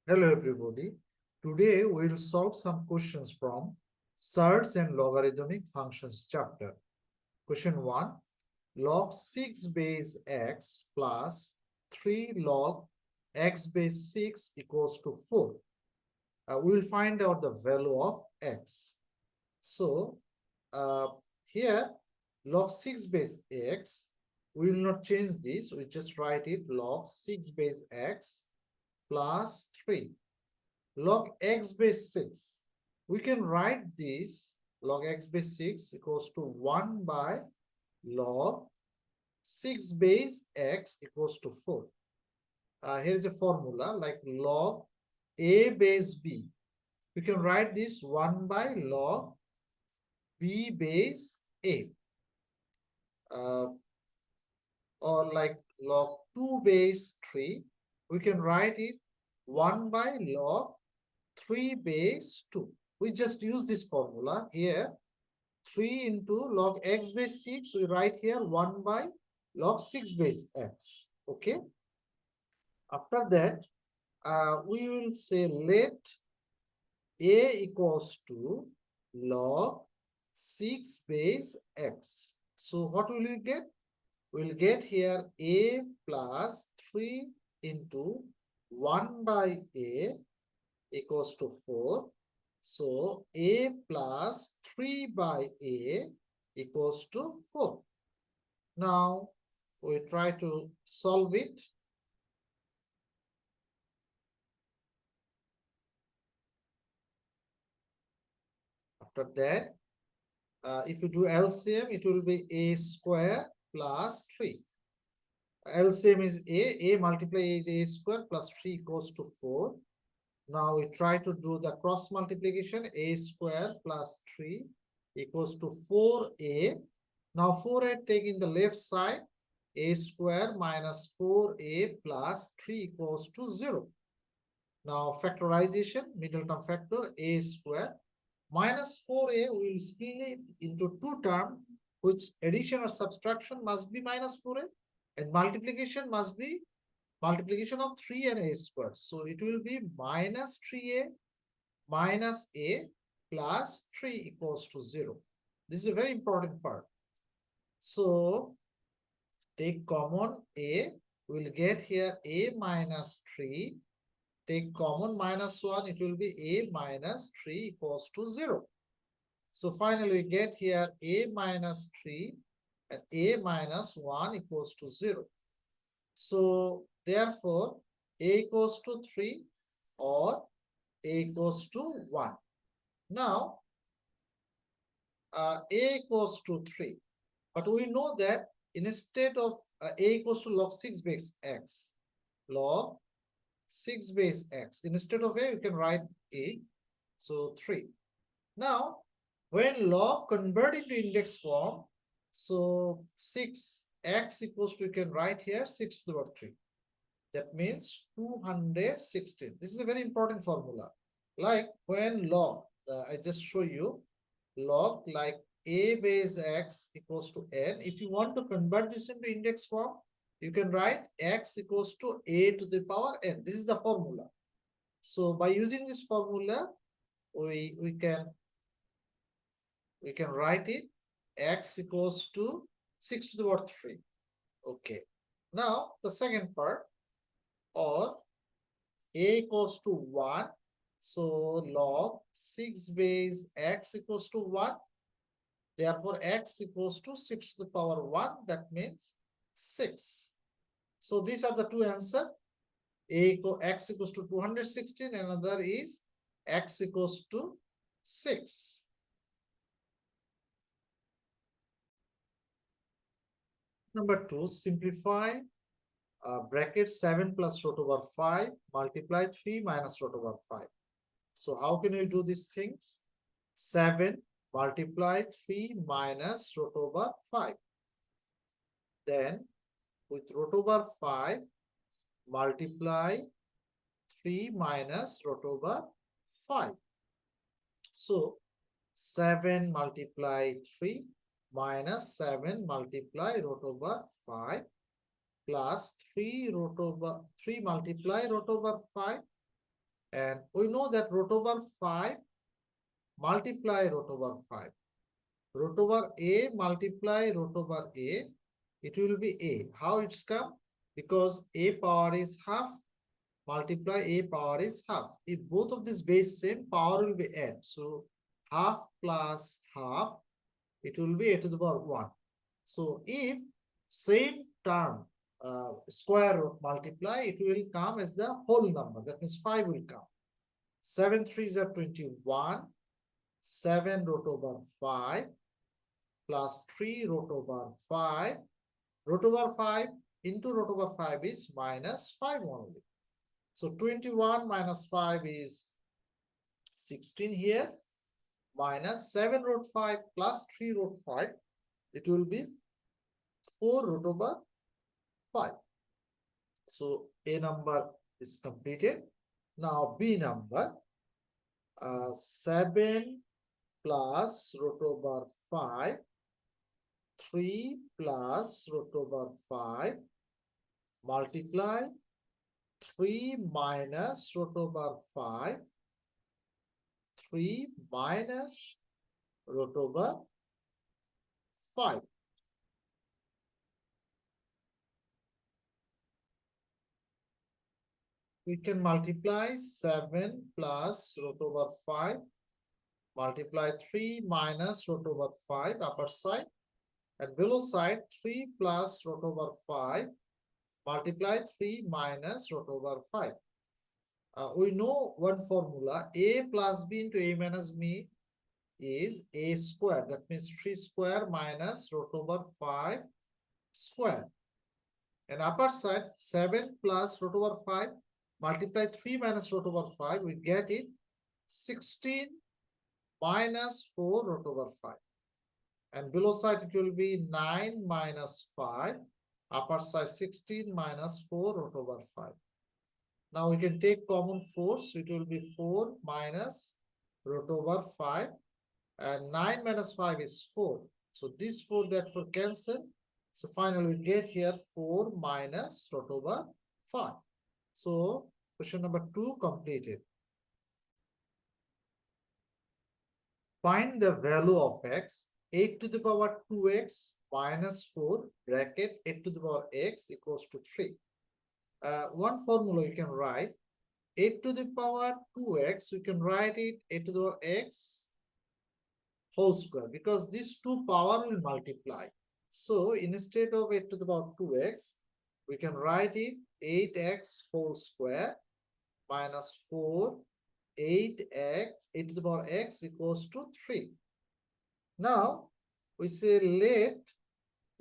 Hello everybody. Today we will solve some questions from surds and logarithmic functions chapter. Question 1. Log 6 base x plus 3 log x base 6 equals to 4. We will find out the value of x. So uh, here log 6 base x, we will not change this. We just write it log 6 base x plus 3 log x base 6. We can write this log x base 6 equals to 1 by log 6 base x equals to 4. Here is a formula like log a base b. We can write this 1 by log b base a. Or like log 2 base 3. We can write it 1 by log 3 base 2. We just use this formula here. 3 into log x base 6. We write here 1 by log 6 base x. Okay. After that, we will say let a equals to log 6 base x. So what will we get? We'll get here a plus 3 into 1 by a equals to 4. So a plus 3 by a equals to 4. Now we try to solve it. After that, if you do LCM, it will be a square plus 3. LCM is a multiply is a square plus 3 equals to 4. Now we try to do the cross multiplication. A square plus 3 equals to 4a. Now 4a take in the left side. A square minus 4a plus 3 equals to 0. Now factorization, middle term factor, a square minus 4a, we will split it into two terms, which addition or subtraction must be minus 4a, and multiplication must be multiplication of 3 and a square. So it will be minus 3a minus a plus 3 equals to 0. This is a very important part. So take common a, we will get here a minus 3. Take common minus 1, it will be a minus 3 equals to 0. So finally we get here a minus 3 and a minus 1 equals to 0. So therefore a equals to 3 or a equals to 1. Now a equals to 3. But we know that instead of a equals to log 6 base x, log 6 base x. Instead of a, you can write a. So 3. Now, when log convert into index form, so 6x equals to, you can write here 6 to the power 3. That means 216. This is a very important formula. Like when log, I just show you, log like a base x equals to n. If you want to convert this into index form, you can write x equals to a to the power n. This is the formula. So by using this formula, we can write it x equals to 6 to the power 3. Okay. Now the second part, or a equals to 1. So log 6 base x equals to 1. Therefore x equals to 6 to the power 1. That means 6. So these are the two answers. X equals to 216, another is x equals to 6. Number 2, simplify bracket 7 plus root over 5 multiply 3 minus root over 5. So how can you do these things? 7 multiply 3 minus root over 5. Then with root over 5 multiply 3 minus root over 5. So 7 multiply 3 minus 7 multiply root over 5 plus 3 multiply root over 5 And we know that root over 5 multiply root over 5. Root over a multiply root over a, it will be a. How it's come? Because a power is half, multiply a power is half. If both of these base same, power will be add. So half plus half, it will be a to the power 1. So if same term square root multiply, it will come as the whole number. That means 5 will come. 7 3s are 21. 7 root over 5 plus 3 root over 5. Root over 5 into root over 5 is minus 5 only. So 21 minus 5 is 16 here, minus 7 root 5 plus 3 root 5. It will be 4 root over 5. So A number is completed. Now B number, 7 plus root over 5, 3 plus root over 5, multiply 3 minus root over 5, 3 minus root over 5. We can multiply 7 plus root over 5, multiply 3 minus root over 5 upper side, and below side 3 plus root over 5, multiply 3 minus root over 5. We know one formula, a plus b into a minus b is a square. That means 3 square minus root over 5 square. And upper side 7 plus root over 5, multiply 3 minus root over 5, we get it 16 minus 4 root over 5. And below side it will be 9 minus 5. Upper side 16 minus 4 root over 5. Now we can take common 4. So it will be 4 minus root over 5. And 9 minus 5 is 4. So this 4 therefore cancel. So finally we get here 4 minus root over 5. So question number 2 completed. Find the value of x, 8 to the power 2x minus 4 bracket 8 to the power x equals to 3. One formula you can write, 8 to the power 2x, we can write it 8 to the power x whole square, because these two power will multiply. So instead of 8 to the power 2x, we can write it 8x whole square minus 4, 8x, 8 to the power x equals to 3. Now, we say let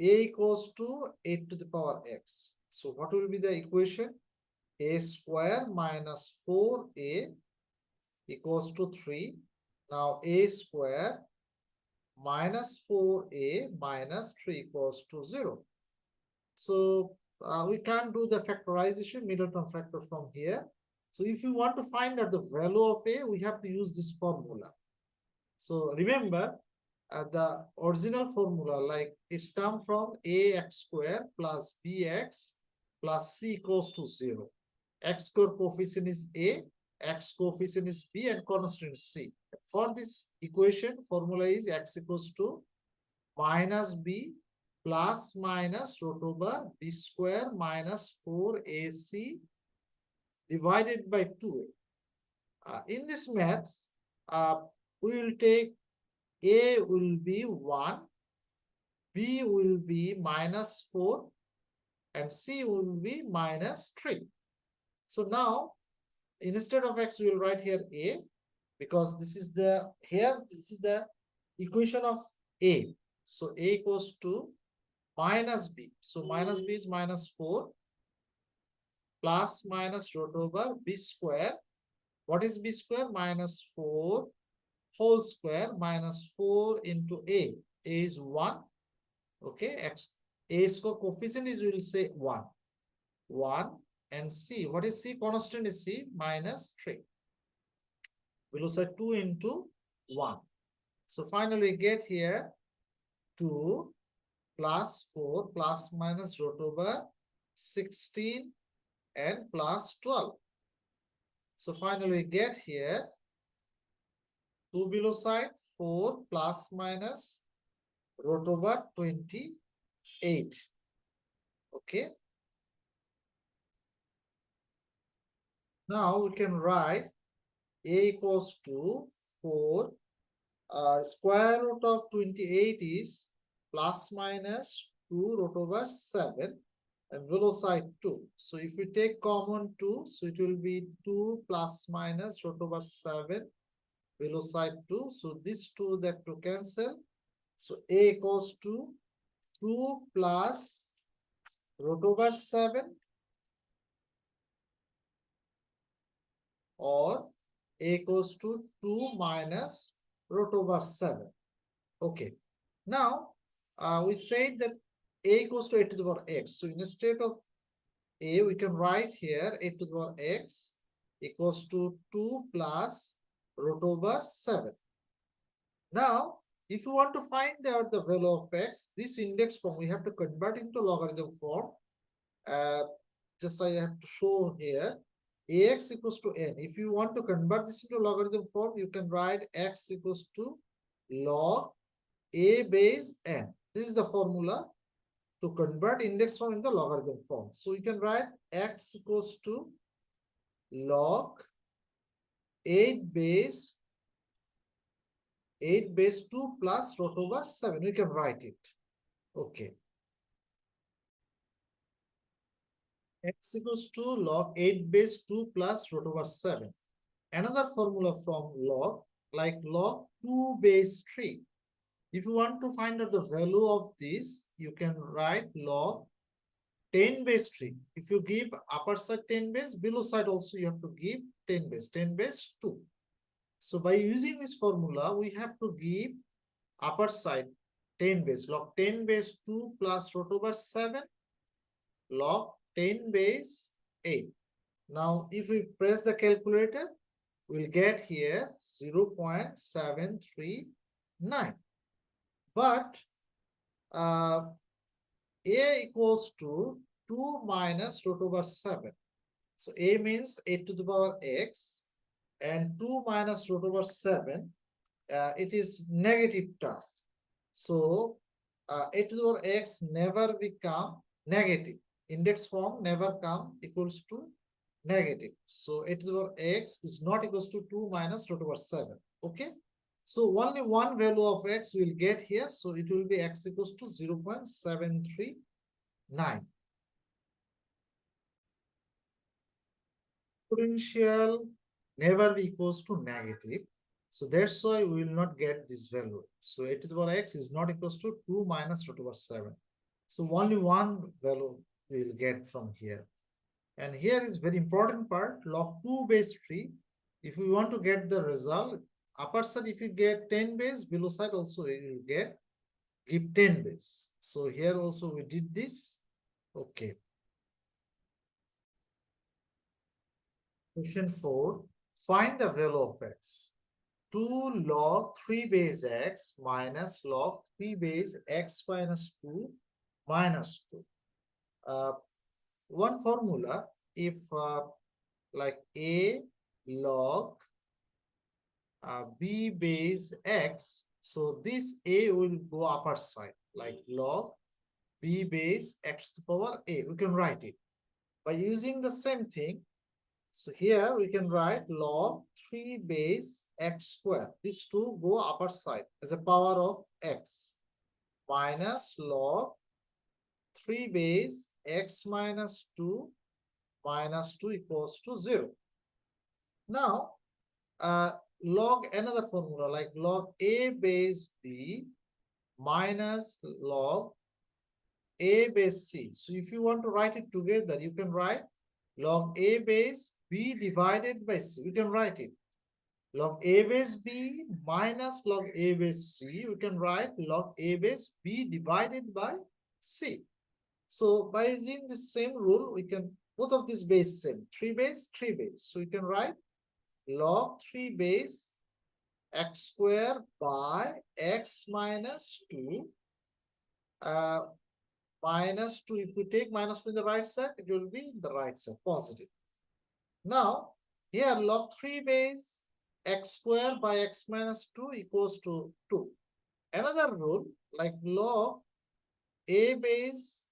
a equals to 8 to the power x. So what will be the equation? A square minus 4a equals to 3. Now a square minus 4a minus 3 equals to 0. So we can't do the factorization, middle term factor from here. So if you want to find out the value of a, we have to use this formula. So remember, the original formula, like it's come from ax square plus bx plus c equals to 0. X square coefficient is a, x coefficient is b, and constant is c. For this equation, formula is x equals to minus b plus minus root over b square minus 4ac divided by 2a. In this maths, we will take a will be 1, b will be minus 4, and c will be minus 3. So now, instead of x, we will write here a, because this is the, here, this is the equation of a. So a equals to minus b. So minus b is minus 4 plus minus root over b square. What is b square? Minus 4 whole square minus 4 into a. A is 1. Okay, x, a square coefficient is, we will say 1. 1, and c, what is c? Constant is c, minus 3. We will say 2 into 1. So finally get here 2 plus 4 plus minus root over 16 and plus 12. So finally we get here 2 below side 4 plus minus root over 28. Okay. Now we can write a equals to 4 square root of 28 is plus minus 2 root over 7 and below side 2. So if we take common 2, so it will be 2 plus minus root over 7 below side 2. So this 2 that to cancel. So a equals to 2 plus root over 7 or a equals to 2 minus root over 7. Okay. Now, we said that a equals to a to the power x. So instead of a, we can write here a to the power x equals to 2 plus root over 7. Now, if you want to find out the value of x, this index form, we have to convert into logarithm form. Just I have to show here ax equals to n. If you want to convert this into logarithm form, you can write x equals to log a base n. This is the formula to convert index form in the logarithm form. So you can write x equals to log 8 base 2 plus root over 7. We can write it. Okay. X equals to log 8 base 2 plus root over 7. Another formula from log, like log 2 base 3. If you want to find out the value of this, you can write log 10 base 3. If you give upper side 10 base, below side also you have to give 10 base 2. So by using this formula, we have to give upper side 10 base, log 10 base 2 plus root over 7, log 10 base 8. Now, if we press the calculator, we'll get here 0.739. But a equals to 2 minus root over 7. So a means a to the power x and 2 minus root over 7, it is negative term. So a to the power x never become negative. Index form never come equals to negative. So a to the power x is not equals to 2 minus root over 7. Okay. So only one value of x will get here. So it will be x equals to 0.739. Potential never be equals to negative. So that's why we will not get this value. So a to the power x is not equals to 2 minus root over 7. So only one value we will get from here. And here is very important part, log 2 base 3. If we want to get the result, upper side if you get 10 base, below side also you get give 10 base. So here also we did this. Okay. Question 4. Find the value of x. 2 log 3 base x minus log 3 base x minus 2 minus 2. One formula, if like a log b base x, so this a will go upper side, like log b base x to the power a. We can write it by using the same thing. So here we can write log 3 base x square. These two go upper side as a power of x minus log 3 base x minus 2 minus 2 equals to 0. Now, log another formula like log a base b minus log a base c. So if you want to write it together, you can write log a base b divided by c. We can write it. Log a base b minus log a base c. We can write log a base b divided by c. So by using the same rule, we can both of these base same 3 base 3 base. So you can write log 3 base x square by x minus 2 minus 2. If we take minus 2 in the right side, it will be in the right side, positive. Now, Here log 3 base x square by x minus 2 equals to 2. Another rule like log a base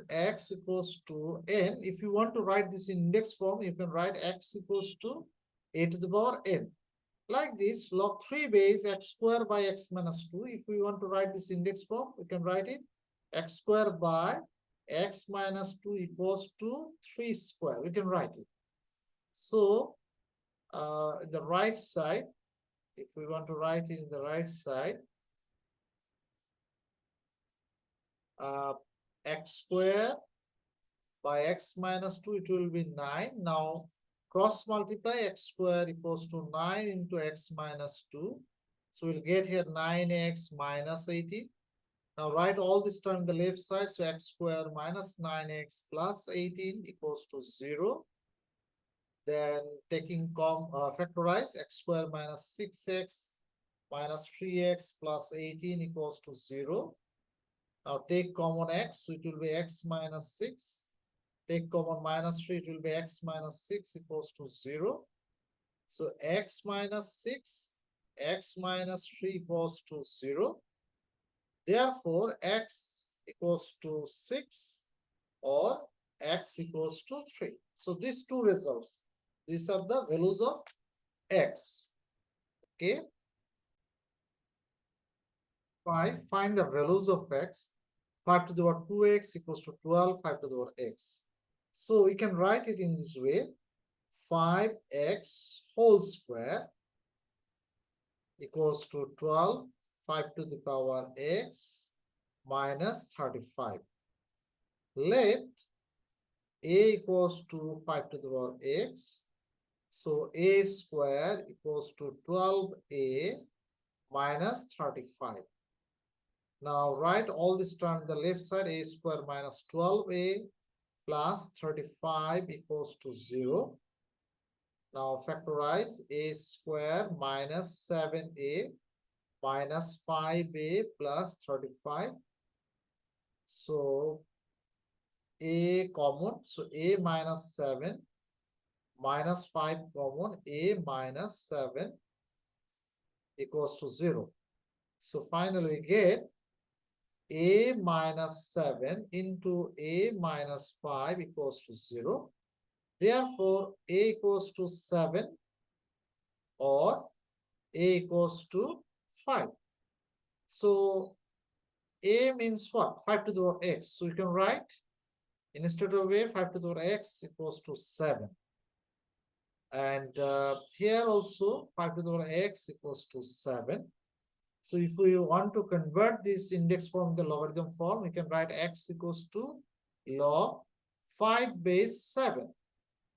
x equals to n. If you want to write this in index form, you can write x equals to a to the power n. Like this, log 3 base x square by x minus 2. If we want to write this index form, we can write it x square by x minus 2 equals to 3 square. We can write it. So, the right side, if we want to write it in the right side, x square by x minus 2, it will be 9. Now, cross multiply x square equals to 9 into x minus 2. So, we'll get here 9x minus 18. Now, write all this term on the left side. So, x square minus 9x plus 18 equals to 0. Then, taking factorize x square minus 6x minus 3x plus 18 equals to 0. Now, take common x, so it will be x minus 6. Take common minus 3, it will be x minus 6 equals to 0. So, x minus 6, x minus 3 equals to 0. Therefore, x equals to 6 or x equals to 3. So, these two results, these are the values of x. Okay. 5, find the values of x. 5 to the power 2x equals to 12, 5 to the power x. So we can write it in this way. 5x whole square equals to 12, 5 to the power x minus 35. Let a equals to 5 to the power x. So a square equals to 12a minus 35. Now write all this term on the left side. A square minus 12a plus 35 equals to 0. Now factorize a square minus 7a minus 5a plus 35. So a common. So a minus 7 minus 5 common. A minus 7 equals to 0. So finally we get a minus 7 into a minus 5 equals to 0. Therefore, a equals to 7 or a equals to 5. So, a means what? 5 to the power x. So, you can write instead of a, 5 to the power x equals to 7. And here also 5 to the power x equals to 7. So if we want to convert this index form, the logarithm form, we can write x equals to log 5 base 7.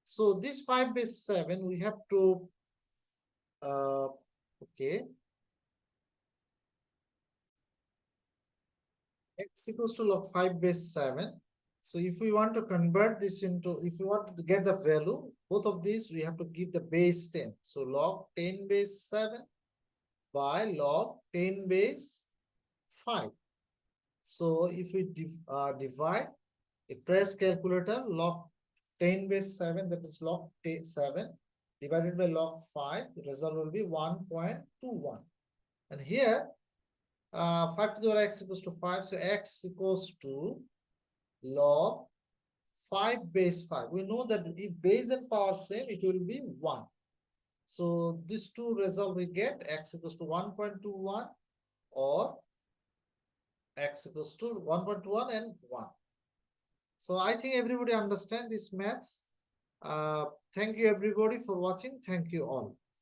So this 5 base 7, we have to, okay, x equals to log 5 base 7. So if we want to convert this into, if we want to get the value, both of these, we have to give the base 10. So log 10 base 7 by log 10 base 5. So if we divide, a press calculator, log 10 base 7, that is log 7 divided by log 5, the result will be 1.21. And here, 5 to the power x equals to 5, so x equals to log 5 base 5. We know that if base and power same, it will be 1. So these two results we get, x equals to 1.21 or x equals to 1.1 and 1. So I think everybody understand this maths. Thank you everybody for watching. Thank you all.